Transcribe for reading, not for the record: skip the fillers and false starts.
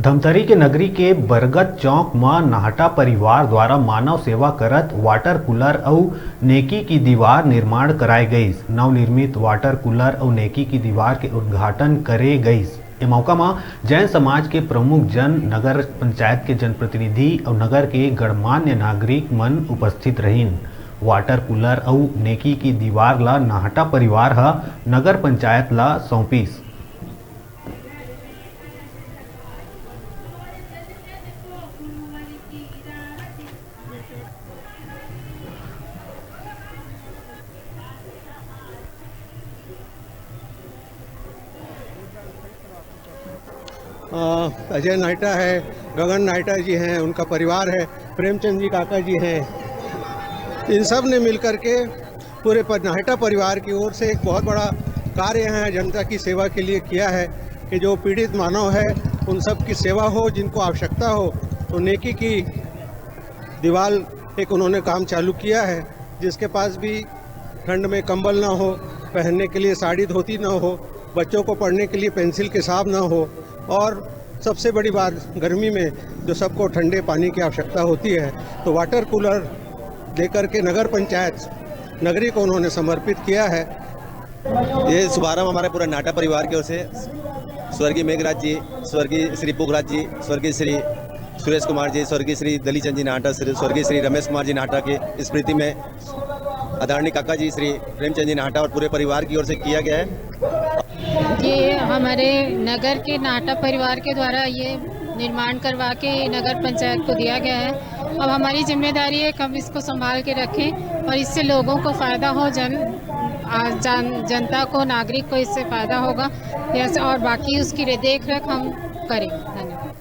धमतरी के नगरी के बरगद चौक में नाहटा परिवार द्वारा मानव सेवा करत वाटर कूलर और नेकी की दीवार निर्माण कराए गईस। नवनिर्मित वाटर कूलर और नेकी की दीवार के उद्घाटन करे गईस। ए मौका में जैन समाज के प्रमुख जन, नगर पंचायत के जनप्रतिनिधि और नगर के गणमान्य नागरिक मन उपस्थित रहीन। वाटर कूलर और नेकी की दीवार ला नाहटा परिवार ह नगर पंचायत ला सौंपीस। अजय नाहटा है, गगन नाहटा जी हैं, उनका परिवार है, प्रेमचंद जी काका जी हैं। इन सब ने मिलकर के पूरे नाहटा परिवार की ओर से एक बहुत बड़ा कार्य है जनता की सेवा के लिए किया है कि जो पीड़ित मानव है उन सब की सेवा हो, जिनको आवश्यकता हो। तो नेकी की दीवार एक उन्होंने काम चालू किया है, जिसके पास भी ठंड में कंबल ना हो, पहनने के लिए साड़ी धोती ना हो, बच्चों को पढ़ने के लिए पेंसिल किताब ना हो, और सबसे बड़ी बात गर्मी में जो सबको ठंडे पानी की आवश्यकता होती है, तो वाटर कूलर लेकर के नगर पंचायत नगरी को उन्होंने समर्पित किया है। ये शुभारंभ हमारे पूरा नाहटा परिवार की ओर से स्वर्गीय मेघराज जी, स्वर्गीय श्री पुखराज जी, स्वर्गीय श्री सुरेश कुमार जी, स्वर्गीय श्री दलीचंद जी नाहटा, स्वर्गीय श्री रमेश कुमार जी नाहटा की स्मृति में आदरणीय काका जी श्री प्रेमचंद जी नाहटा और पूरे परिवार की ओर से किया गया है। ये हमारे नगर के नाहटा परिवार के द्वारा ये निर्माण करवा के नगर पंचायत को दिया गया है। अब हमारी जिम्मेदारी है कि हम इसको संभाल के रखें और इससे लोगों को फ़ायदा हो, जनता को, नागरिक को इससे फ़ायदा होगा, और बाकी उसकी देख रेख हम करें। धन्यवाद।